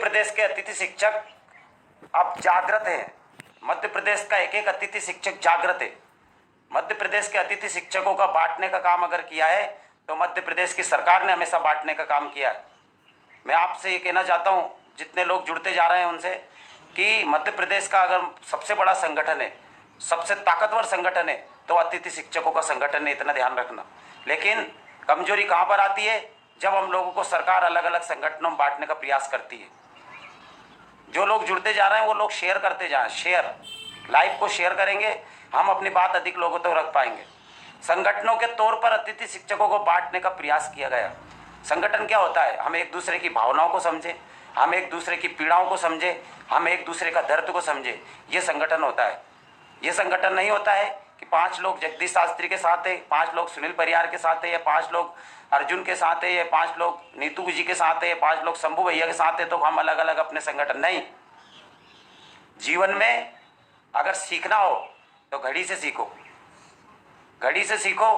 प्रदेश के अतिथि शिक्षक अब जागृत हैं। मध्य प्रदेश का एक एक अतिथि शिक्षक जागृत है। मध्य प्रदेश के अतिथि शिक्षकों का बांटने का काम अगर किया है तो मध्य प्रदेश की सरकार ने हमेशा बांटने का काम किया है। मैं आपसे ये कहना चाहता हूँ, जितने लोग जुड़ते जा रहे हैं उनसे, कि मध्य प्रदेश का अगर सबसे बड़ा संगठन है, सबसे ताकतवर संगठन है, तो अतिथि शिक्षकों का संगठन है, इतना ध्यान रखना। लेकिन कमजोरी कहाँ पर आती है? जब हम लोगों को सरकार अलग अलग संगठनों में बांटने का प्रयास करती है। जो लोग जुड़ते जा रहे हैं वो लोग शेयर करते जाएं, शेयर लाइव को शेयर करेंगे, हम अपनी बात अधिक लोगों तक रख पाएंगे। संगठनों के तौर पर अतिथि शिक्षकों को बांटने का प्रयास किया गया। संगठन क्या होता है? हम एक दूसरे की भावनाओं को समझे, हम एक दूसरे की पीड़ाओं को समझे, हम एक दूसरे का दर्द को समझे, ये संगठन होता है। ये संगठन नहीं होता है कि 5 लोग जगदीश शास्त्री के साथ है, 5 लोग सुनील परियार के साथ है, या 5 लोग अर्जुन के साथ है, या 5 लोग नीतू जी के साथ है, या 5 लोग शंभू भैया के साथ है, तो हम अलग अलग अपने संगठन नहीं। जीवन में अगर सीखना हो तो घड़ी से सीखो। घड़ी से सीखो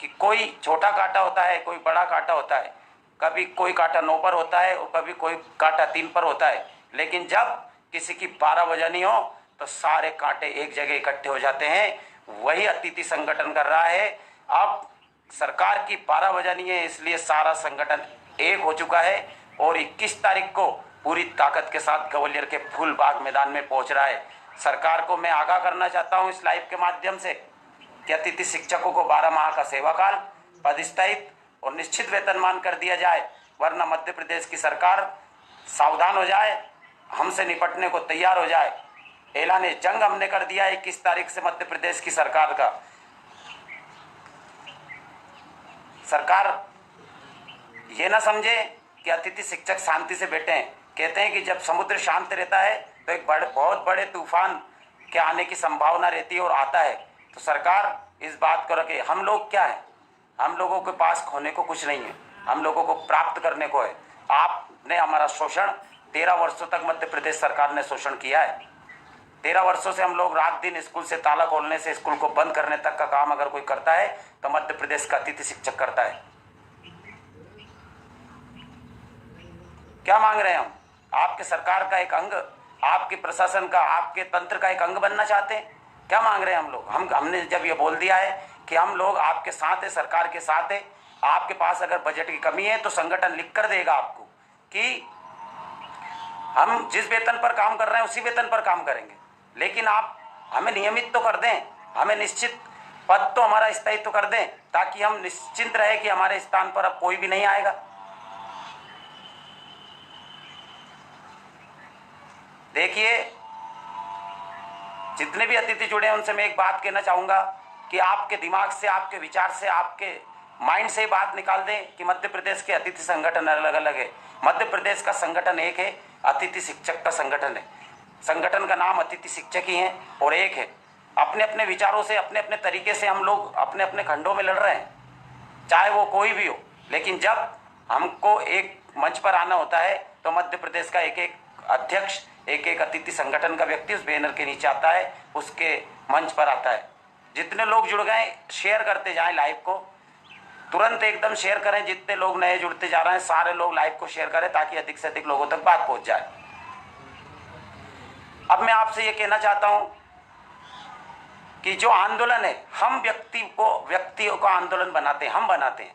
कि कोई छोटा कांटा होता है, कोई बड़ा कांटा होता है, कभी कोई कांटा 9 पर होता है और कभी कोई कांटा 3 पर होता है। लेकिन जब किसी की 12 बजानी हो तो सारे कांटे एक जगह इकट्ठे हो जाते हैं। वही अतिथि संगठन कर रहा है। अब सरकार की 12 बजानी है, इसलिए सारा संगठन एक हो चुका है और 21 तारीख को पूरी ताकत के साथ ग्वालियर के फूलबाग मैदान में पहुंच रहा है। सरकार को मैं आगाह करना चाहता हूं इस लाइव के माध्यम से कि अतिथि शिक्षकों को 12 माह का सेवाकाल, पदस्थायित और निश्चित वेतनमान कर दिया जाए, वरना मध्य प्रदेश की सरकार सावधान हो जाए, हमसे निपटने को तैयार हो जाए। ऐलान जंग हमने कर दिया है 21 तारीख से मध्य प्रदेश की सरकार का। सरकार ये ना समझे कि अतिथि शिक्षक शांति से बैठे हैं। कहते हैं कि जब समुद्र शांत रहता है तो एक बहुत बड़े तूफान के आने की संभावना रहती है और आता है। तो सरकार इस बात को रखे, हम लोग क्या है? हम लोगों के पास खोने को कुछ नहीं है, हम लोगों को प्राप्त करने को है। आपने हमारा शोषण 13 वर्षों तक मध्य प्रदेश सरकार ने शोषण किया है। 13 वर्षों से हम लोग रात दिन स्कूल से ताला खोलने से स्कूल को बंद करने तक का काम अगर कोई करता है तो मध्य प्रदेश का अतिथि शिक्षक करता है। क्या मांग रहे हैं हम? आपके सरकार का एक अंग, आपके प्रशासन का, आपके तंत्र का एक अंग बनना चाहते हैं? क्या मांग रहे हैं हम लोग? हमने जब ये बोल दिया है कि हम लोग आपके साथ है, सरकार के साथ है, आपके पास अगर बजट की कमी है तो संगठन लिख कर देगा आपको कि हम जिस वेतन पर काम कर रहे हैं उसी वेतन पर काम करेंगे, लेकिन आप हमें नियमित तो कर दें, हमें निश्चित पद तो हमारा स्थायित्व तो कर दें, ताकि हम निश्चिंत रहे कि हमारे स्थान पर अब कोई भी नहीं आएगा। देखिए, जितने भी अतिथि जुड़े हैं उनसे मैं एक बात कहना चाहूंगा कि आपके दिमाग से, आपके विचार से, आपके माइंड से बात निकाल दें कि मध्य प्रदेश के अतिथि संगठन अलग अलग है। मध्य प्रदेश का संगठन एक है, अतिथि शिक्षक का संगठन है। संगठन का नाम अतिथि शिक्षक ही है और एक है। अपने अपने विचारों से, अपने अपने तरीके से हम लोग अपने अपने खंडों में लड़ रहे हैं, चाहे वो कोई भी हो। लेकिन जब हमको एक मंच पर आना होता है तो मध्य प्रदेश का एक एक अध्यक्ष, एक एक अतिथि संगठन का व्यक्ति उस बैनर के नीचे आता है, उसके मंच पर आता है। जितने लोग जुड़ गए शेयर करते जाएं लाइव को, तुरंत एकदम शेयर करें। जितने लोग नए जुड़ते जा रहे हैं सारे लोग लाइव को शेयर करें ताकि अधिक से अधिक लोगों तक बात पहुंच जाए। अब मैं आपसे ये कहना चाहता हूं कि जो आंदोलन है, हम व्यक्तियों का आंदोलन बनाते हैं, हम बनाते हैं।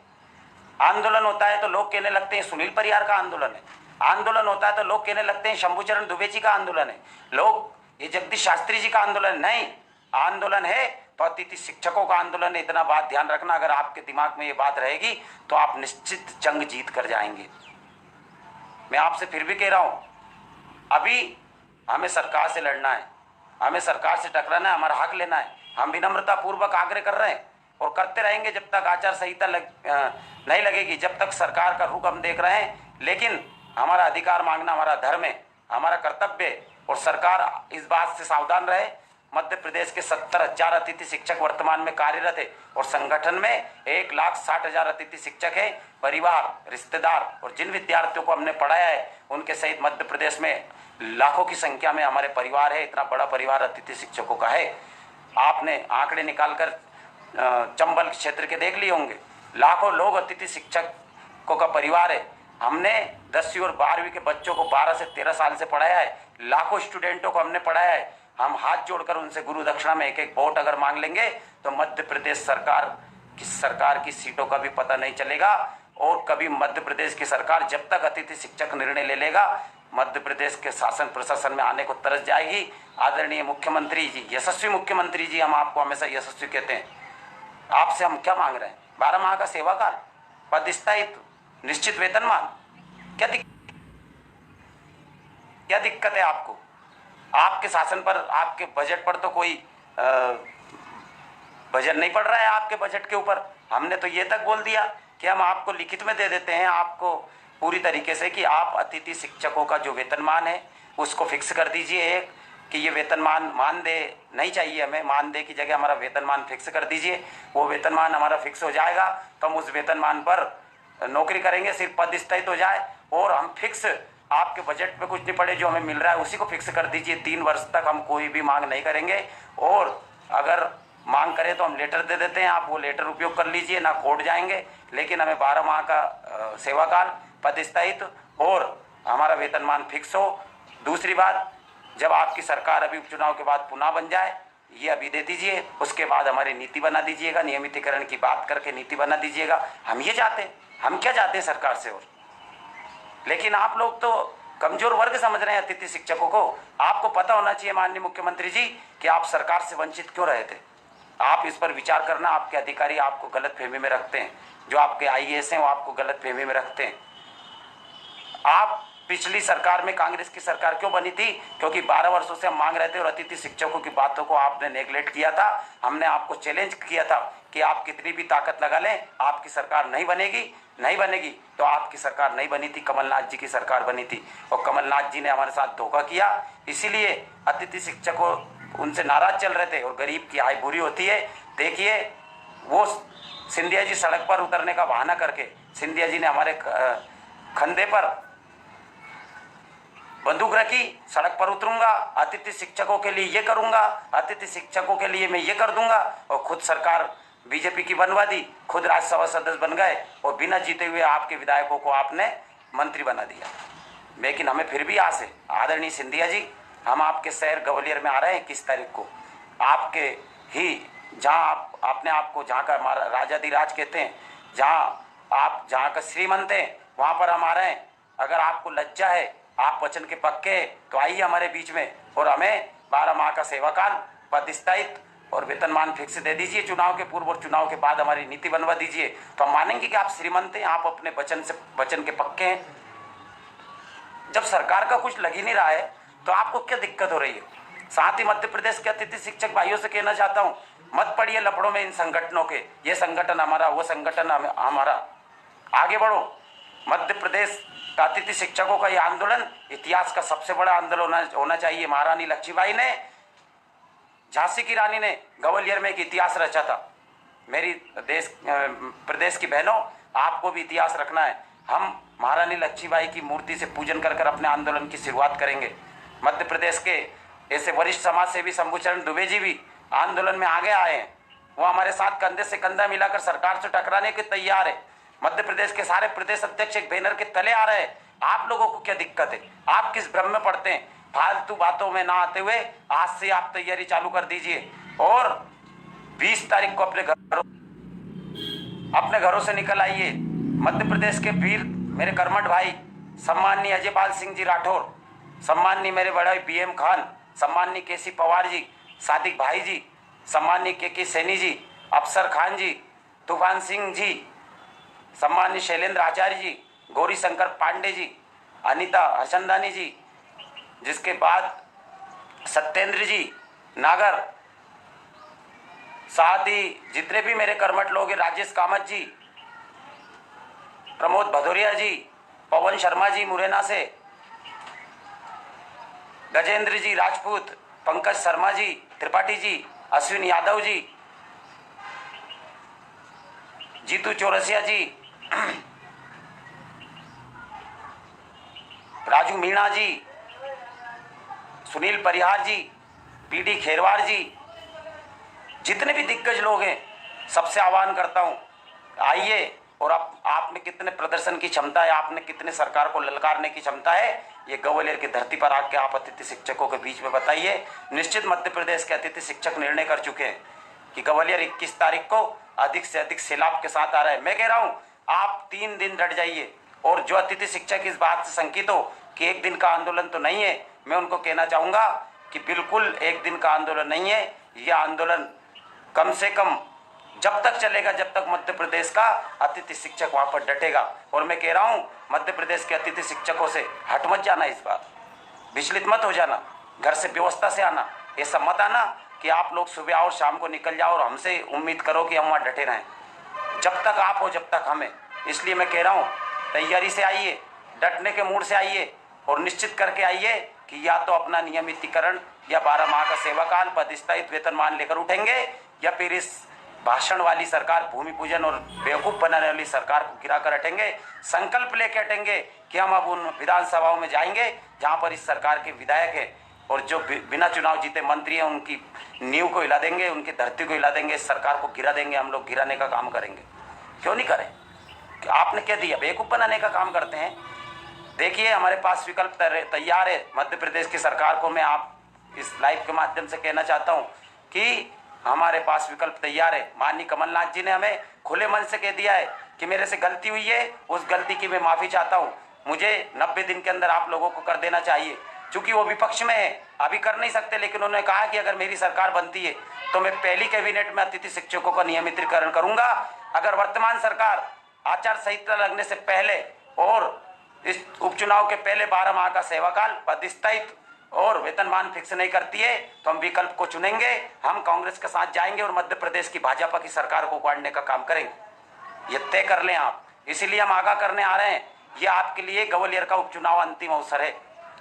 आंदोलन होता है तो लोग कहने लगते हैं सुनील परियार का आंदोलन है। आंदोलन होता है तो लोग कहने लगते हैं शंभूचरण दुबे जी का आंदोलन है, लोग ये जगदीश शास्त्री जी का आंदोलन। नहीं, आंदोलन है तो अतिथि शिक्षकों का आंदोलन है। इतना बात ध्यान रखना, अगर आपके दिमाग में ये बात रहेगी तो आप निश्चित जंग जीत कर जाएंगे। मैं आपसे फिर भी कह रहा हूं, अभी हमें सरकार से लड़ना है, हमें सरकार से टकराना है, हमारा हक लेना है। हम विनम्रता पूर्वक आग्रह कर रहे हैं और करते रहेंगे जब तक आचार संहिता नहीं लगेगी, जब तक सरकार का रुख हम देख रहे हैं। लेकिन हमारा अधिकार मांगना हमारा धर्म है, हमारा कर्तव्य है। और सरकार इस बात से सावधान रहे, मध्य प्रदेश के 70,000 अतिथि शिक्षक वर्तमान में कार्यरत है और संगठन में 1,60,000 अतिथि शिक्षक है। परिवार, रिश्तेदार और जिन विद्यार्थियों को हमने पढ़ाया है उनके सहित मध्य प्रदेश में लाखों की संख्या में हमारे परिवार है। इतना बड़ा परिवार अतिथि शिक्षकों का है। आपने आंकड़े निकालकर चंबल क्षेत्र के देख लिए होंगे, लाखों लोग अतिथि शिक्षकों का परिवार है। हमने 10वीं और 12वीं के बच्चों को 12 से 13 साल से पढ़ाया है, लाखों स्टूडेंटों को हमने पढ़ाया है। हम हाथ जोड़कर उनसे गुरु दक्षिणा में एक एक वोट अगर मांग लेंगे तो मध्य प्रदेश सरकार की सीटों का भी पता नहीं चलेगा। और कभी मध्य प्रदेश की सरकार जब तक अतिथि शिक्षक निर्णय ले लेगा, मध्य प्रदेश के शासन प्रशासन में आने को तरस जाएगी। आदरणीय मुख्यमंत्री जी, यशस्वी मुख्यमंत्री जी, हम आपको हमेशा यशस्वी कहते हैं। आपसे हम क्या मांग रहे हैं? 12 माह का सेवा काल, पद स्थायित्व, निश्चित वेतनमान, क्या दिक्कत है आपको? आपके शासन पर, आपके बजट पर तो कोई बजट नहीं पड़ रहा है आपके बजट के ऊपर। हमने तो ये तक बोल दिया कि हम आपको लिखित में दे देते हैं आपको पूरी तरीके से कि आप अतिथि शिक्षकों का जो वेतनमान है उसको फिक्स कर दीजिए। एक कि ये वेतनमान मानदेय नहीं चाहिए हमें, मानदेय की जगह हमारा वेतनमान फिक्स कर दीजिए। वो वेतनमान हमारा फिक्स हो जाएगा तो हम उस वेतनमान पर नौकरी करेंगे, सिर्फ पद स्थायित्व हो जाए। और हम फिक्स, आपके बजट में कुछ नहीं पड़े, जो हमें मिल रहा है उसी को फिक्स कर दीजिए। 3 वर्ष तक हम कोई भी मांग नहीं करेंगे, और अगर मांग करें तो हम लेटर दे देते हैं, आप वो लेटर उपयोग कर लीजिए, ना कोर्ट जाएंगे। लेकिन हमें 12 माह का सेवा काल, पद स्थायित्व और हमारा वेतनमान फिक्स हो। दूसरी बात, जब आपकी सरकार अभी उपचुनाव के बाद पुनः बन जाए, ये अभी दे दीजिए, उसके बाद हमारी नीति बना दीजिएगा, नियमितीकरण की बात करके नीति बना दीजिएगा। हम ये चाहते हैं, हम क्या चाहते हैं सरकार से। और लेकिन आप लोग तो कमजोर वर्ग समझ रहे हैं अतिथि शिक्षकों को। आपको पता होना चाहिए माननीय मुख्यमंत्री जी कि आप सरकार से वंचित क्यों रहे थे। आप इस पर विचार करना। आपके अधिकारी आपको गलत फहमी में रखते हैं, जो आपके आईएएस हैं वो आपको गलत फहमी में रखते हैं। आप पिछली सरकार में, कांग्रेस की सरकार क्यों बनी थी? क्योंकि 12 वर्षों से हम मांग रहे थे और अतिथि शिक्षकों की बातों को आपने नेगलेक्ट किया था। हमने आपको चैलेंज किया था कि आप कितनी भी ताकत लगा लें, आपकी सरकार नहीं बनेगी। तो आपकी सरकार नहीं बनी थी, कमलनाथ जी की सरकार बनी थी, और कमलनाथ जी ने हमारे साथ धोखा किया। इसीलिए अतिथि शिक्षकों उनसे नाराज चल रहे थे, और गरीब की आय बुरी होती है। देखिए, वो सिंधिया जी सड़क पर उतरने का बहाना करके सिंधिया जी ने हमारे कंधे पर बंदूक रखी, सड़क पर उतरूंगा, अतिथि शिक्षकों के लिए ये करूंगा, अतिथि शिक्षकों के लिए मैं ये कर दूंगा, और खुद सरकार बीजेपी की बनवा दी, खुद राज्यसभा सदस्य बन गए, और बिना जीते हुए आपके विधायकों को आपने मंत्री बना दिया। लेकिन हमें फिर भी आस है, आदरणीय सिंधिया जी, हम आपके शहर ग्वालियर में आ रहे हैं 21 तारीख को। आपके ही जहाँ आपने आपको जहाँ का हमारा राजाधिराज कहते हैं, जहाँ का श्रीमंत है, वहाँ पर हम आ रहे हैं। अगर आपको लज्जा है, आप वचन के पक्के हैं, तो आइए हमारे बीच में, और हमें 12 माह का सेवा काल, पद स्थायित्व और वेतनमान फिक्स दे दीजिए। चुनाव के पूर्व और चुनाव के बाद हमारी नीति बनवा दीजिए, तो हम मानेंगे कि आप श्रीमंत हैं, आप अपने वचन के पक्के हैं। जब सरकार का कुछ लग ही नहीं रहा है तो आपको क्या दिक्कत हो रही है? साथ ही मध्य प्रदेश के अतिथि शिक्षक भाइयों से कहना चाहता हूँ, मत पड़िए लफड़ों में इन संगठनों के, ये संगठन हमारा, वो संगठन हमारा। आगे बढ़ो। मध्य प्रदेश का अतिथि शिक्षकों का ये आंदोलन इतिहास का सबसे बड़ा आंदोलन होना चाहिए। महारानी लक्ष्मीबाई ने, झांसी की रानी ने ग्वालियर में एक इतिहास रचा था। मेरी प्रदेश की बहनों, आपको भी इतिहास रखना है। हम महारानी लक्ष्मीबाई की मूर्ति से पूजन कर अपने आंदोलन की शुरुआत करेंगे। मध्य प्रदेश के ऐसे वरिष्ठ समाज सेवी शंभूचरण दुबे जी भी आंदोलन में आगे आए हैं। वो हमारे साथ कंधे से कंधा मिलाकर सरकार से टकराने के तैयार है। मध्य प्रदेश के सारे प्रदेश अध्यक्ष एक बैनर के तले आ रहे हैं। आप लोगों को क्या दिक्कत है? आप किस भ्रम में पड़ते हैं? फालतू बातों में ना आते हुए आज से आप तैयारी चालू कर दीजिए, और 20 तारीख को अपने घरों से निकल आइए। मध्य प्रदेश के वीर मेरे कर्मठ भाई सम्माननीय अजयपाल सिंह जी राठौर, सम्माननीय मेरे बड़े बीएम खान, सम्माननीय केसी पवार जी, सादिक भाई जी, सम्माननीय के सैनी जी, अफसर खान जी, तूफान सिंह जी, सम्माननीय शैलेंद्र आचार्य जी, गौरी शंकर पांडे जी, अनीता हर्षंदानी जी, जिसके बाद सत्येंद्र जी नागर, साथ ही जितने भी मेरे कर्मठ लोग हैं, राजेश कामत जी, प्रमोद भदौरिया जी, पवन शर्मा जी मुरैना से, गजेंद्र जी राजपूत, पंकज शर्मा जी, त्रिपाठी जी, अश्विन यादव जी, जीतू चौरसिया जी, राजू मीणा जी, सुनील परिहार जी, पीडी खेरवार जी, जितने भी दिग्गज लोग हैं, सबसे आह्वान करता हूं, आइए। और आपने कितने प्रदर्शन की क्षमता है, आपने कितने सरकार को ललकारने की क्षमता है, ये ग्वालियर की धरती पर आके आप अतिथि शिक्षकों के बीच में बताइए। निश्चित मध्य प्रदेश के अतिथि शिक्षक निर्णय कर चुके हैं कि ग्वालियर 21 तारीख को अधिक से अधिक सैलाब के साथ आ रहा है। मैं कह रहा हूँ आप 3 दिन डट जाइए, और जो अतिथि शिक्षक इस बात से शंकित हो कि एक दिन का आंदोलन तो नहीं है, मैं उनको कहना चाहूँगा कि बिल्कुल एक दिन का आंदोलन नहीं है। यह आंदोलन कम से कम जब तक चलेगा जब तक मध्य प्रदेश का अतिथि शिक्षक वहाँ पर डटेगा। और मैं कह रहा हूँ मध्य प्रदेश के अतिथि शिक्षकों से हट मत जाना, इस बार विचलित मत हो जाना, घर से व्यवस्था से आना। ऐसा मत आना कि आप लोग सुबह और शाम को निकल जाओ और हमसे उम्मीद करो कि हम वहाँ डटे रहें। जब तक आप हो जब तक हमें। इसलिए मैं कह रहा हूँ तैयारी से आइए, डटने के मूड से आइए, और निश्चित करके आइए कि या तो अपना नियमितीकरण या 12 माह का सेवाकाल, पदस्थायित वेतनमान लेकर उठेंगे, या फिर इस भाषण वाली सरकार, भूमि पूजन और बेवकूफ़ बनाने वाली सरकार को गिरा कर हटेंगे। संकल्प लेके हटेंगे कि हम अब उन विधानसभाओं में जाएंगे जहां पर इस सरकार के विधायक हैं और जो बिना चुनाव जीते मंत्री हैं, उनकी नींव को हिला देंगे, उनकी धरती को हिला देंगे, इस सरकार को गिरा देंगे। हम लोग गिराने का काम करेंगे, क्यों नहीं करें? आपने क्या दिया? बेवकूफ़ बनाने का काम करते हैं। देखिए हमारे पास विकल्प तैयार है। मध्य प्रदेश की सरकार को मैं आप इस लाइव के माध्यम से कहना चाहता हूँ कि हमारे पास विकल्प तैयार है। माननीय कमलनाथ जी ने हमें खुले मन से कह दिया है कि मेरे से गलती हुई है, उस गलती की मैं माफ़ी चाहता हूँ, मुझे 90 दिन के अंदर आप लोगों को कर देना चाहिए। चूंकि वो विपक्ष में है, अभी कर नहीं सकते, लेकिन उन्होंने कहा कि अगर मेरी सरकार बनती है तो मैं पहली कैबिनेट में अतिथि शिक्षकों का नियमितीकरण करूंगा। अगर वर्तमान सरकार आचार संहिता लगने से पहले और इस उपचुनाव के पहले 12 माह का सेवाकाल, पदस्थायित और वेतनमान फिक्स नहीं करती है तो हम विकल्प को चुनेंगे। हम कांग्रेस के साथ जाएंगे और मध्य प्रदेश की भाजपा की सरकार को उखाड़ने का काम करेंगे। ये तय कर लें आप। इसीलिए हम आगाह करने आ रहे हैं, ये आपके लिए ग्वालियर का उपचुनाव अंतिम अवसर है।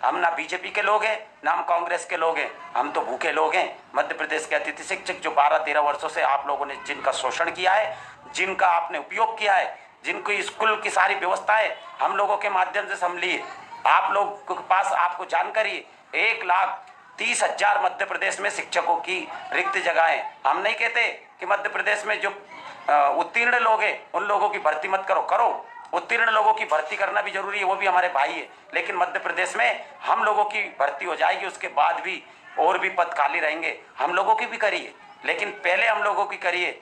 हम ना बीजेपी के लोग हैं, ना हम कांग्रेस के लोग हैं, हम तो भूखे लोग हैं। मध्य प्रदेश के अतिथि शिक्षक जो 12-13 वर्षों से आप लोगों ने जिनका शोषण किया है, जिनका आपने उपयोग किया है, जिनको स्कूल की सारी व्यवस्थाएं हम लोगों के माध्यम से संभली है, आप लोग के पास आपको जानकारी 1,30,000 मध्य प्रदेश में शिक्षकों की रिक्त जगहें। हम नहीं कहते कि मध्य प्रदेश में जो उत्तीर्ण लोग हैं उन लोगों की भर्ती मत करो, करो। उत्तीर्ण लोगों की भर्ती करना भी जरूरी है, वो भी हमारे भाई है। लेकिन मध्य प्रदेश में हम लोगों की भर्ती हो जाएगी, उसके बाद भी और भी पद खाली रहेंगे, हम लोगों की भी करिए, लेकिन पहले हम लोगों की करिए।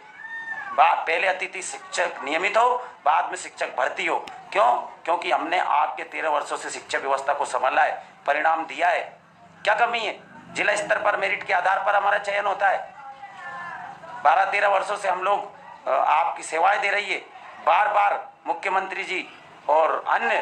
पहले अतिथि शिक्षक नियमित हो, बाद में शिक्षक भर्ती हो। क्यों? क्योंकि हमने आपके 13 वर्षों से शिक्षा व्यवस्था को संभाला है, परिणाम दिया है। क्या कमी है? जिला स्तर पर मेरिट के आधार पर हमारा चयन होता है। 12-13 वर्षों से हम लोग आपकी सेवाएं दे रही है। बार बार मुख्यमंत्री जी और अन्य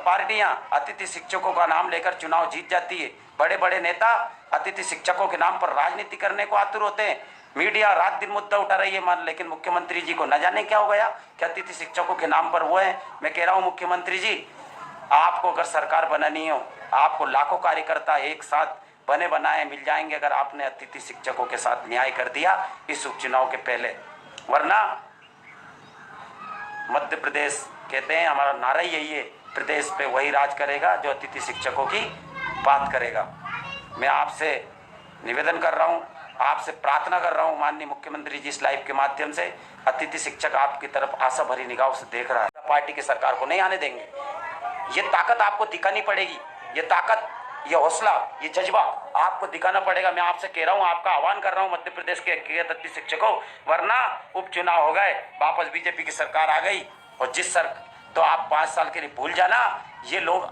पार्टियां अतिथि शिक्षकों का नाम लेकर चुनाव जीत जाती है। बड़े बड़े नेता अतिथि शिक्षकों के नाम पर राजनीति करने को आतुर होते हैं। मीडिया रात दिन मुद्दा उठा रही है मान, लेकिन मुख्यमंत्री जी को न जाने क्या हो गया कि अतिथि शिक्षकों के नाम पर वो है। मैं कह रहा हूँ मुख्यमंत्री जी, आपको अगर सरकार बनानी हो, आपको लाखों कार्यकर्ता एक साथ बने बनाए मिल जाएंगे अगर आपने अतिथि शिक्षकों के साथ न्याय कर दिया इस उपचुनाव के पहले। वरना मध्य प्रदेश कहते हैं, हमारा नारा ही यही है, प्रदेश पे वही राज करेगा जो अतिथि शिक्षकों की बात करेगा। मैं आपसे निवेदन कर रहा हूँ, आपसे प्रार्थना कर रहा हूँ माननीय मुख्यमंत्री जी, इस लाइव के माध्यम से अतिथि शिक्षक आपकी तरफ आशा भरी निगाहों से देख रहा है। पार्टी की सरकार को नहीं आने देंगे। ये ताकत आपको दिखानी पड़ेगी, ये ताकत, ये हौसला, ये जज्बा आपको दिखाना पड़ेगा। मैं आपसे कह रहा हूँ, आपका आह्वान कर रहा हूँ मध्य प्रदेश के अतिथि शिक्षकों, वरना उपचुनाव हो गए, वापस बीजेपी की सरकार आ गई और तो आप 5 साल के लिए भूल जाना। ये लोग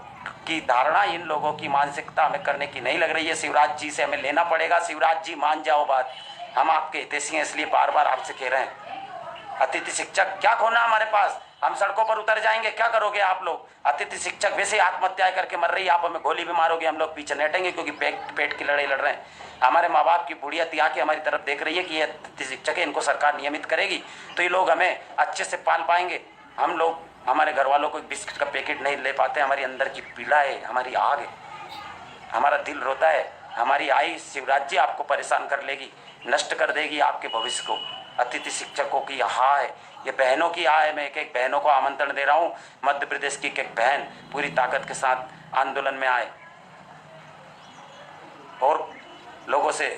की धारणा, इन लोगों की मानसिकता हमें करने की नहीं लग रही है। शिवराज जी से हमें लेना पड़ेगा। शिवराज जी मान जाओ बात, हम आपके हितैषी हैं, इसलिए बार बार आपसे कह रहे हैं। अतिथि शिक्षक क्या खोना हमारे पास? हम सड़कों पर उतर जाएंगे, क्या करोगे आप लोग? अतिथि शिक्षक वैसे आत्महत्या करके मर रही है, आप हमें गोली भी मारोगे, हम लोग पीछे नेटेंगे क्योंकि पेट की लड़ाई लड़ रहे हैं। हमारे माँ बाप की बुढ़िया तिया के हमारी तरफ देख रही है कि ये अतिथि शिक्षक है, इनको सरकार नियमित करेगी तो ये लोग हमें अच्छे से पाल पाएंगे। हम लोग हमारे घर वालों को बिस्किट का पैकेट नहीं ले पाते, हमारी अंदर की पीड़ा है, हमारी आग है, हमारा दिल रोता है। हमारी आई शिवराज जी आपको परेशान कर लेगी, नष्ट कर देगी आपके भविष्य को। अतिथि शिक्षकों की हाँ है, ये बहनों की हाँ है। मैं एक एक बहनों को आमंत्रण दे रहा हूँ, मध्य प्रदेश की एक बहन पूरी ताकत के साथ आंदोलन में आए और लोगों से,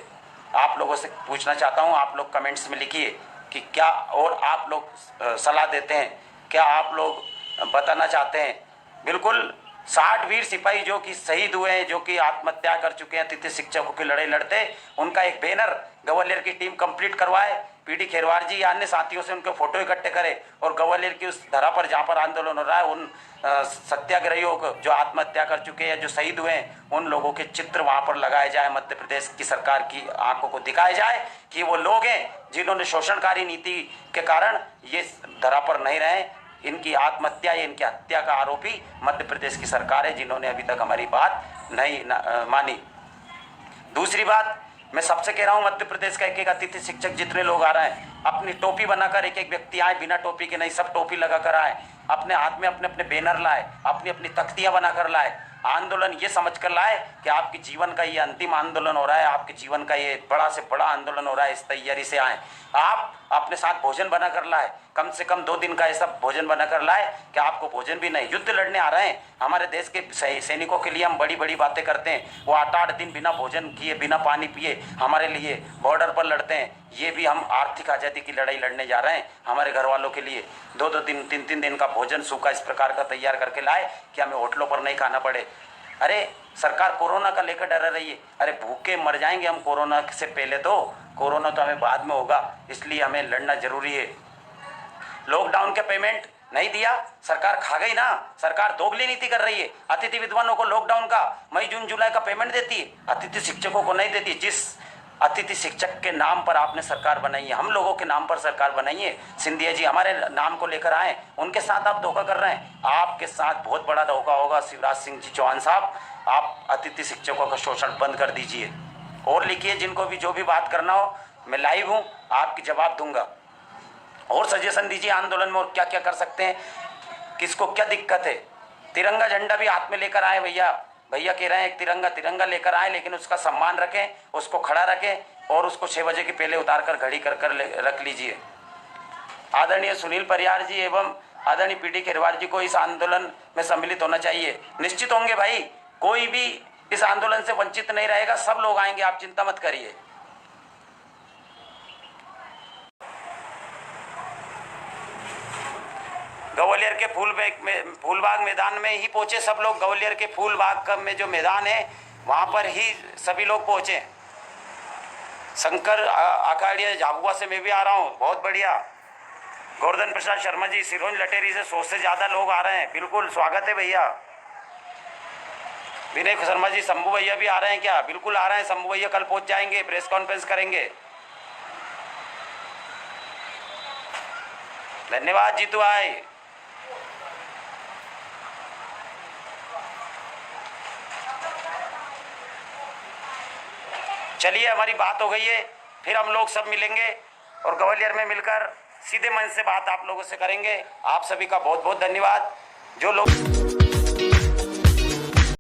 आप लोगों से पूछना चाहता हूँ, आप लोग कमेंट्स में लिखिए कि क्या और आप लोग सलाह देते हैं, क्या आप लोग बताना चाहते हैं। बिल्कुल 60 वीर सिपाही जो कि शहीद हुए हैं, जो कि आत्महत्या कर चुके हैं अतिथि शिक्षकों की लड़ाई लड़ते, उनका एक बैनर ग्वालियर की टीम कंप्लीट करवाए, पीडी खेरवार जी या अन्य साथियों से उनके फोटो इकट्ठे करे और ग्वालियर की उस धरा पर जहाँ पर आंदोलन हो रहा है उन सत्याग्रहियों को जो आत्महत्या कर चुके हैं, जो शहीद हुए हैं, उन लोगों के चित्र वहाँ पर लगाए जाए। मध्य प्रदेश की सरकार की आंखों को दिखाया जाए कि वो लोग हैं जिन्होंने शोषणकारी नीति के कारण ये धरा पर नहीं रहे। इनकी आत्महत्या या इनकी हत्या का आरोपी मध्य प्रदेश की सरकार है, जिन्होंने अभी तक हमारी बात नहीं मानी। दूसरी बात मैं सबसे कह रहा हूं, मध्य प्रदेश का एक एक अतिथि शिक्षक जितने लोग आ रहे हैं, अपनी टोपी बनाकर एक एक व्यक्ति आए, बिना टोपी के नहीं, सब टोपी लगाकर आए, अपने हाथ में अपने अपने बैनर लाए, अपनी अपनी तख्तियां बनाकर लाए, आंदोलन ये समझकर लाए कि आपके जीवन का ये अंतिम आंदोलन हो रहा है, आपके जीवन का ये बड़ा से बड़ा आंदोलन हो रहा है, इस तैयारी से आए। आप अपने साथ भोजन बनाकर लाए, कम से कम 2 दिन का ऐसा भोजन बनाकर लाए कि आपको भोजन भी नहीं। युद्ध लड़ने आ रहे हैं, हमारे देश के सैनिकों के लिए हम बड़ी बड़ी बातें करते हैं, वो 8-8 दिन बिना भोजन किए बिना पानी पिए हमारे लिए बॉर्डर पर लड़ते हैं। ये भी हम आर्थिक आज़ादी की लड़ाई लड़ने जा रहे हैं हमारे घर वालों के लिए। 2-2 दिन 3-3 दिन का भोजन सूखा इस प्रकार का तैयार करके लाए कि हमें होटलों पर नहीं खाना पड़े। अरे सरकार कोरोना का लेकर डर रही है, अरे भूखे मर जाएंगे हम कोरोना से पहले, तो कोरोना तो हमें बाद में होगा, इसलिए हमें लड़ना जरूरी है। लॉकडाउन के पेमेंट नहीं दिया, सरकार खा गई ना। सरकार दोगली नीति कर रही है, अतिथि विद्वानों को लॉकडाउन का मई जून जुलाई का पेमेंट देती है, अतिथि शिक्षकों को नहीं देती। जिस अतिथि शिक्षक के नाम पर आपने सरकार बनाई है, हम लोगों के नाम पर सरकार बनाई है, सिंधिया जी हमारे नाम को लेकर आए, उनके साथ आप धोखा कर रहे हैं। आपके साथ बहुत बड़ा धोखा होगा शिवराज सिंह जी चौहान साहब, आप अतिथि शिक्षकों का शोषण बंद कर दीजिए। और लिखिए, जिनको भी जो भी बात करना हो, मैं लाइव हूँ, आपकी जवाब दूंगा। और सजेशन दीजिए आंदोलन में और क्या क्या कर सकते हैं, किसको क्या दिक्कत है। तिरंगा झंडा भी हाथ में लेकर आए भैया, भैया कह रहे हैं एक तिरंगा लेकर आए, लेकिन उसका सम्मान रखें, उसको खड़ा रखें और उसको 6 बजे के पहले उतार कर घड़ी कर रख लीजिए। आदरणीय सुनील परियार जी एवं आदरणीय पीडी खेरवार जी को इस आंदोलन में सम्मिलित होना चाहिए। निश्चित होंगे भाई, कोई भी इस आंदोलन से वंचित नहीं रहेगा, सब लोग आएंगे, आप चिंता मत करिए। ग्वालियर के फूलबाग मैदान में ही पहुंचे सब लोग। ग्वालियर के फूलबाग में जो मैदान है वहां पर ही सभी लोग पहुंचे। शंकर आकाड़िया झाबुआ से मैं भी आ रहा हूं, बहुत बढ़िया। गोवर्धन प्रसाद शर्मा जी सिरोंज लटेरी से 100 से ज्यादा लोग आ रहे हैं, बिल्कुल स्वागत है भैया। विनय शर्मा जी, शंभू भैया भी आ रहे हैं क्या? बिल्कुल आ रहे हैं शंभू भैया, कल पहुंच जाएंगे, प्रेस कॉन्फ्रेंस करेंगे। धन्यवाद जीतू भाई। चलिए, हमारी बात हो गई है, फिर हम लोग सब मिलेंगे और ग्वालियर में मिलकर सीधे मन से बात आप लोगों से करेंगे। आप सभी का बहुत बहुत धन्यवाद। जो लोग